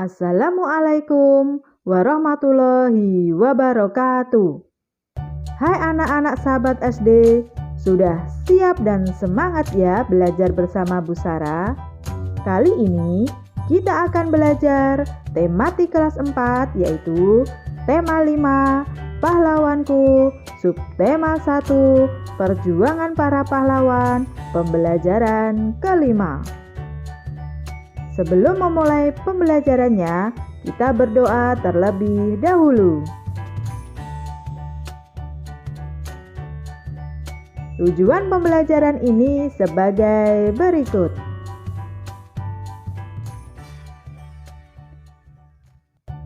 Assalamualaikum warahmatullahi wabarakatuh. Hai anak-anak sahabat SD, sudah siap dan semangat ya belajar bersama Bu Sarah? Kali ini kita akan belajar tematik kelas 4 yaitu tema 5, pahlawanku, subtema 1, perjuangan para pahlawan, pembelajaran kelima. Sebelum memulai pembelajarannya, kita berdoa terlebih dahulu. Tujuan pembelajaran ini sebagai berikut.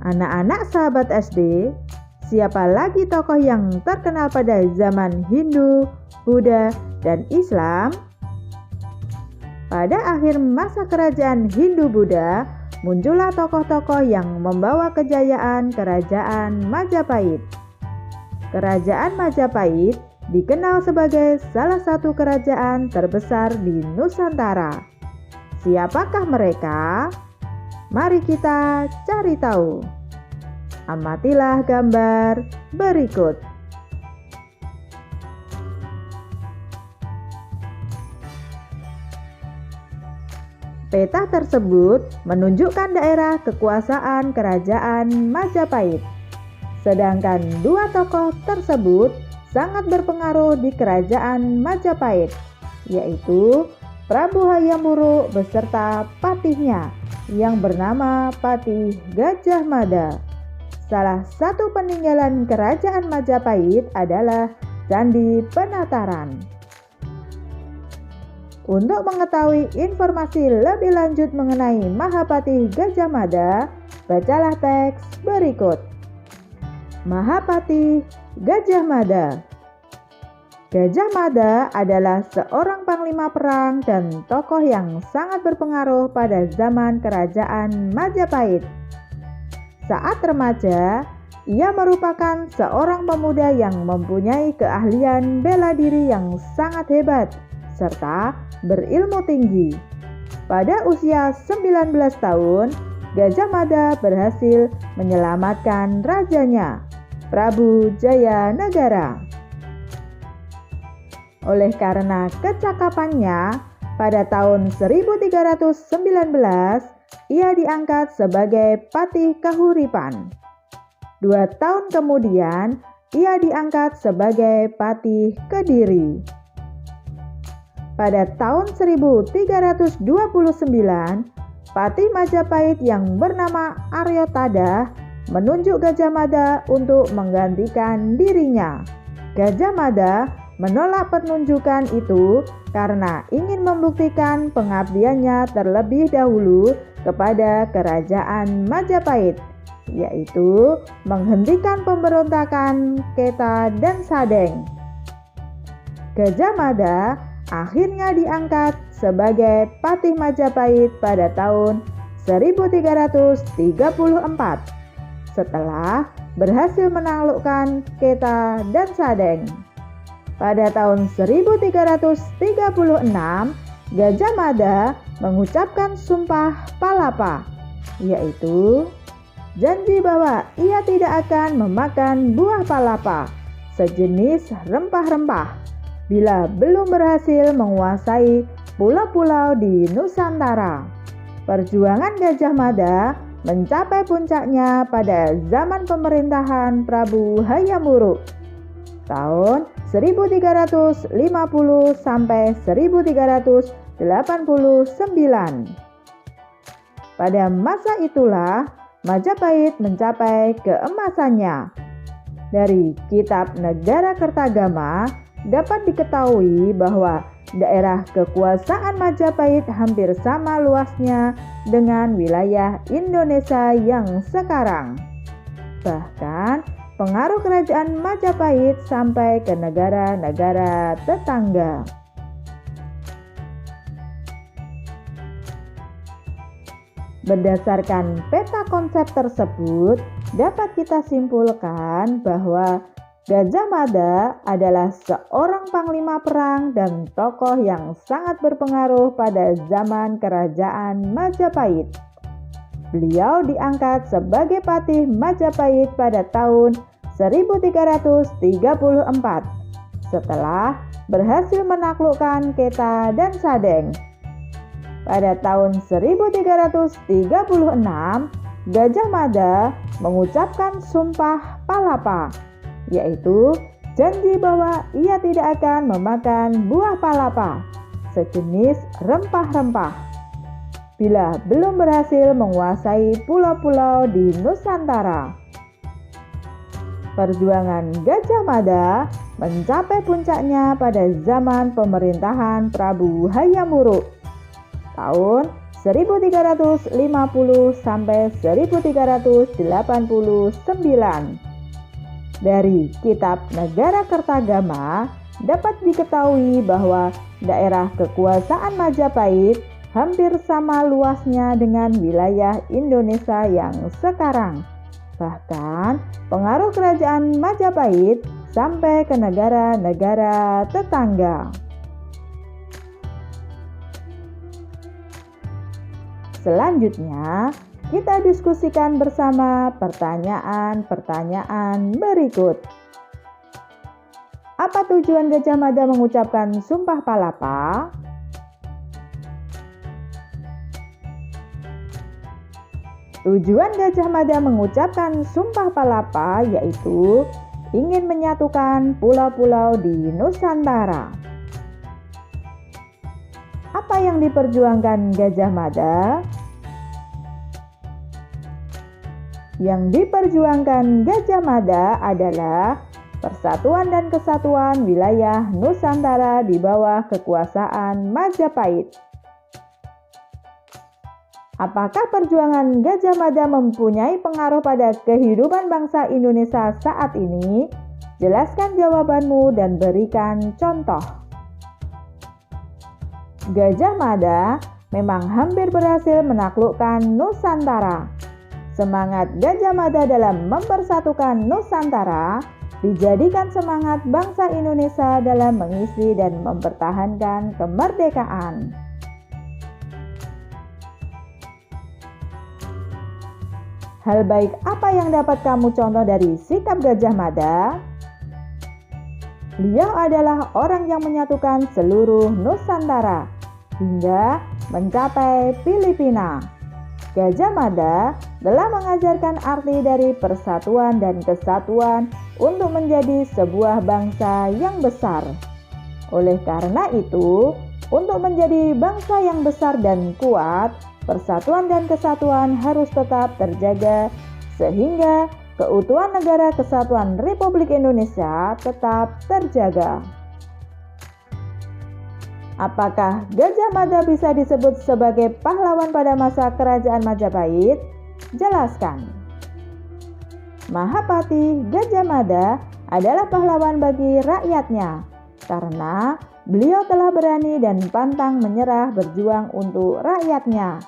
Anak-anak sahabat SD, siapa lagi tokoh yang terkenal pada zaman Hindu, Buddha, dan Islam? Pada akhir masa kerajaan Hindu-Buddha, muncullah tokoh-tokoh yang membawa kejayaan kerajaan Majapahit. Kerajaan Majapahit dikenal sebagai salah satu kerajaan terbesar di Nusantara. Siapakah mereka? Mari kita cari tahu. Amatilah gambar berikut. Peta tersebut menunjukkan daerah kekuasaan kerajaan Majapahit. Sedangkan dua tokoh tersebut sangat berpengaruh di kerajaan Majapahit, yaitu Prabu Hayam Wuruk beserta patihnya yang bernama Patih Gajah Mada. Salah satu peninggalan kerajaan Majapahit adalah Candi Penataran. Untuk mengetahui informasi lebih lanjut mengenai Mahapatih Gajah Mada, bacalah teks berikut. Mahapatih Gajah Mada. Gajah Mada adalah seorang panglima perang dan tokoh yang sangat berpengaruh pada zaman kerajaan Majapahit. Saat remaja, ia merupakan seorang pemuda yang mempunyai keahlian bela diri yang sangat hebat serta berilmu tinggi. Pada usia 19 tahun, Gajah Mada berhasil menyelamatkan rajanya, Prabu Jayanegara. Oleh karena kecakapannya, pada tahun 1319, ia diangkat sebagai Patih Kahuripan. 2 tahun kemudian, ia diangkat sebagai Patih Kediri. Pada tahun 1329, Patih Majapahit yang bernama Arya Tadah menunjuk Gajah Mada untuk menggantikan dirinya. Gajah Mada menolak penunjukan itu karena ingin membuktikan pengabdiannya terlebih dahulu kepada kerajaan Majapahit, yaitu menghentikan pemberontakan Keta dan Sadeng. Gajah Mada akhirnya diangkat sebagai Patih Majapahit pada tahun 1334 setelah berhasil menaklukkan Keta dan Sadeng. Pada tahun 1336, Gajah Mada mengucapkan Sumpah Palapa, yaitu janji bahwa ia tidak akan memakan buah palapa, sejenis rempah-rempah, bila belum berhasil menguasai pulau-pulau di Nusantara. Perjuangan Gajah Mada mencapai puncaknya pada zaman pemerintahan Prabu Hayam Wuruk tahun 1350 sampai 1389. Pada masa itulah Majapahit mencapai keemasannya. Dari Kitab Negara Kertagama dapat diketahui bahwa daerah kekuasaan Majapahit hampir sama luasnya dengan wilayah Indonesia yang sekarang. Bahkan pengaruh kerajaan Majapahit sampai ke negara-negara tetangga. Berdasarkan peta konsep tersebut, dapat kita simpulkan bahwa Gajah Mada adalah seorang panglima perang dan tokoh yang sangat berpengaruh pada zaman kerajaan Majapahit. Beliau diangkat sebagai patih Majapahit pada tahun 1334 setelah berhasil menaklukkan Keta dan Sadeng. Pada tahun 1336, Gajah Mada mengucapkan Sumpah Palapa, yaitu janji bahwa ia tidak akan memakan buah palapa, sejenis rempah-rempah, bila belum berhasil menguasai pulau-pulau di Nusantara. Perjuangan Gajah Mada mencapai puncaknya pada zaman pemerintahan Prabu Hayam Wuruk tahun 1350 sampai 1389. Dari Kitab Negara Kertagama dapat diketahui bahwa daerah kekuasaan Majapahit hampir sama luasnya dengan wilayah Indonesia yang sekarang. Bahkan pengaruh kerajaan Majapahit sampai ke negara-negara tetangga. Selanjutnya, kita diskusikan bersama pertanyaan-pertanyaan berikut. Apa tujuan Gajah Mada mengucapkan Sumpah Palapa? Tujuan Gajah Mada mengucapkan Sumpah Palapa yaitu ingin menyatukan pulau-pulau di Nusantara. Apa yang diperjuangkan Gajah Mada? Yang diperjuangkan Gajah Mada adalah persatuan dan kesatuan wilayah Nusantara di bawah kekuasaan Majapahit. Apakah perjuangan Gajah Mada mempunyai pengaruh pada kehidupan bangsa Indonesia saat ini? Jelaskan jawabanmu dan berikan contoh. Gajah Mada memang hampir berhasil menaklukkan Nusantara. Semangat Gajah Mada dalam mempersatukan Nusantara dijadikan semangat bangsa Indonesia dalam mengisi dan mempertahankan kemerdekaan. Hal baik apa yang dapat kamu contoh dari sikap Gajah Mada? Beliau adalah orang yang menyatukan seluruh Nusantara hingga mencapai Filipina. Gajah Mada telah mengajarkan arti dari persatuan dan kesatuan untuk menjadi sebuah bangsa yang besar. Oleh karena itu, untuk menjadi bangsa yang besar dan kuat, persatuan dan kesatuan harus tetap terjaga sehingga keutuhan negara kesatuan Republik Indonesia tetap terjaga. Apakah Gajah Mada bisa disebut sebagai pahlawan pada masa kerajaan Majapahit? Jelaskan. Mahapati Gajah Mada adalah pahlawan bagi rakyatnya karena beliau telah berani dan pantang menyerah berjuang untuk rakyatnya,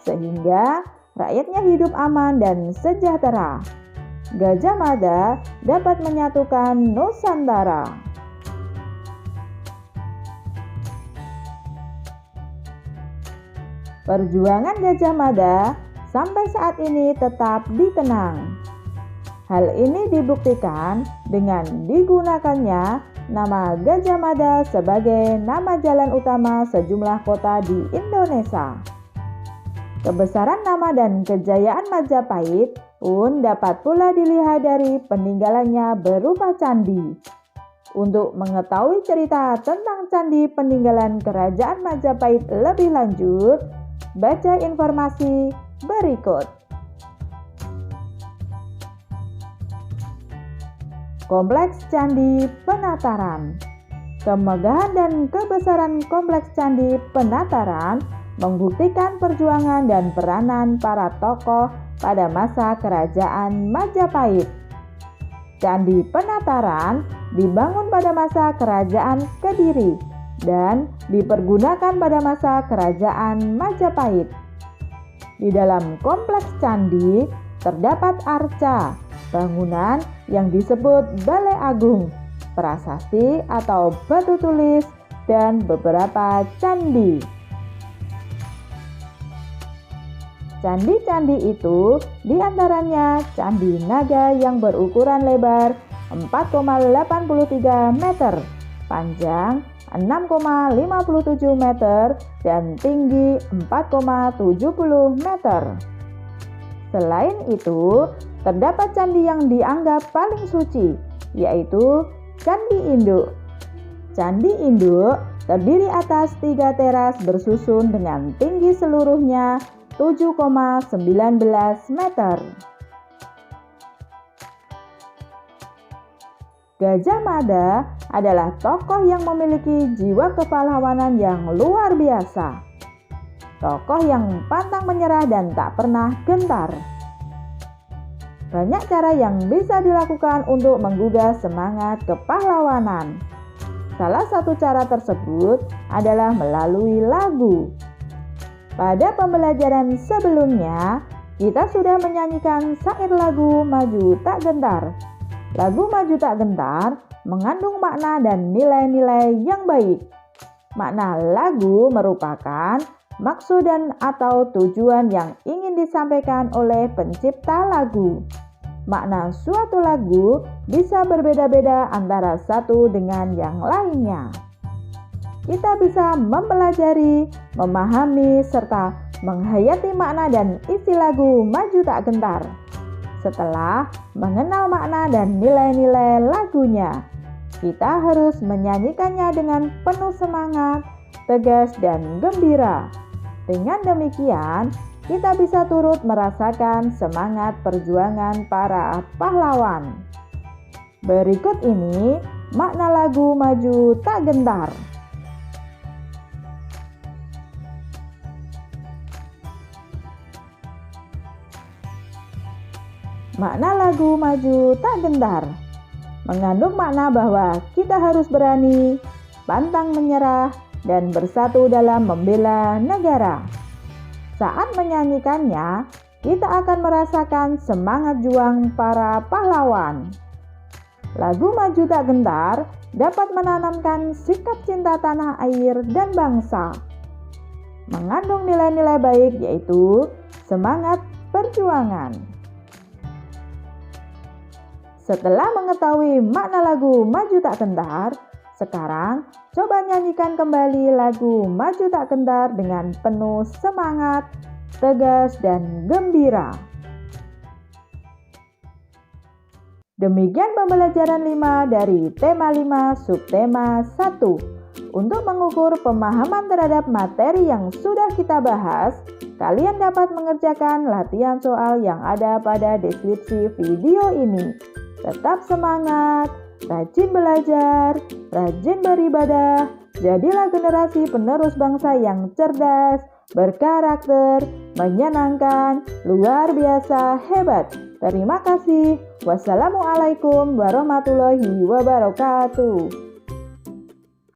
sehingga rakyatnya hidup aman dan sejahtera. Gajah Mada dapat menyatukan Nusantara. Perjuangan Gajah Mada sampai saat ini tetap dikenang. Hal ini dibuktikan dengan digunakannya nama Gajah Mada sebagai nama jalan utama sejumlah kota di Indonesia. Kebesaran nama dan kejayaan Majapahit pun dapat pula dilihat dari peninggalannya berupa candi. Untuk mengetahui cerita tentang candi peninggalan Kerajaan Majapahit lebih lanjut, baca informasi berikut. Kompleks Candi Penataran. Kemegahan dan kebesaran Kompleks Candi Penataran membuktikan perjuangan dan peranan para tokoh pada masa Kerajaan Majapahit. Candi Penataran dibangun pada masa Kerajaan Kediri dan dipergunakan pada masa Kerajaan Majapahit. Di dalam kompleks candi terdapat arca, bangunan yang disebut Balai Agung, prasasti atau batu tulis, dan beberapa candi. Candi-candi itu diantaranya Candi Naga yang berukuran lebar 4,83 meter, panjang 6,57 meter, dan tinggi 4,70 meter. Selain itu, terdapat candi yang dianggap paling suci, yaitu Candi Induk. Candi Induk terdiri atas 3 teras bersusun dengan tinggi seluruhnya 7,19 meter. Gajah Mada adalah tokoh yang memiliki jiwa kepahlawanan yang luar biasa. Tokoh yang pantang menyerah dan tak pernah gentar. Banyak cara yang bisa dilakukan untuk menggugah semangat kepahlawanan. Salah satu cara tersebut adalah melalui lagu. Pada pembelajaran sebelumnya, kita sudah menyanyikan syair lagu Maju Tak Gentar. Lagu Maju Tak Gentar mengandung makna dan nilai-nilai yang baik. Makna lagu merupakan maksud dan atau tujuan yang ingin disampaikan oleh pencipta lagu. Makna suatu lagu bisa berbeda-beda antara satu dengan yang lainnya. Kita bisa mempelajari, memahami, serta menghayati makna dan isi lagu Maju Tak Gentar. Setelah mengenal makna dan nilai-nilai lagunya, kita harus menyanyikannya dengan penuh semangat, tegas, dan gembira. Dengan demikian, kita bisa turut merasakan semangat perjuangan para pahlawan. Berikut ini makna lagu Maju Tak Gentar. Makna lagu Maju Tak Gentar mengandung makna bahwa kita harus berani, pantang menyerah, dan bersatu dalam membela negara. Saat menyanyikannya, kita akan merasakan semangat juang para pahlawan. Lagu Maju Tak Gentar dapat menanamkan sikap cinta tanah air dan bangsa. Mengandung nilai-nilai baik yaitu semangat perjuangan. Setelah mengetahui makna lagu Maju Tak Gentar, sekarang coba nyanyikan kembali lagu Maju Tak Gentar dengan penuh semangat, tegas, dan gembira. Demikian pembelajaran 5 dari tema 5 subtema 1. Untuk mengukur pemahaman terhadap materi yang sudah kita bahas, kalian dapat mengerjakan latihan soal yang ada pada deskripsi video ini. Tetap semangat, rajin belajar, rajin beribadah, jadilah generasi penerus bangsa yang cerdas, berkarakter, menyenangkan, luar biasa, hebat. Terima kasih. Wassalamualaikum warahmatullahi wabarakatuh.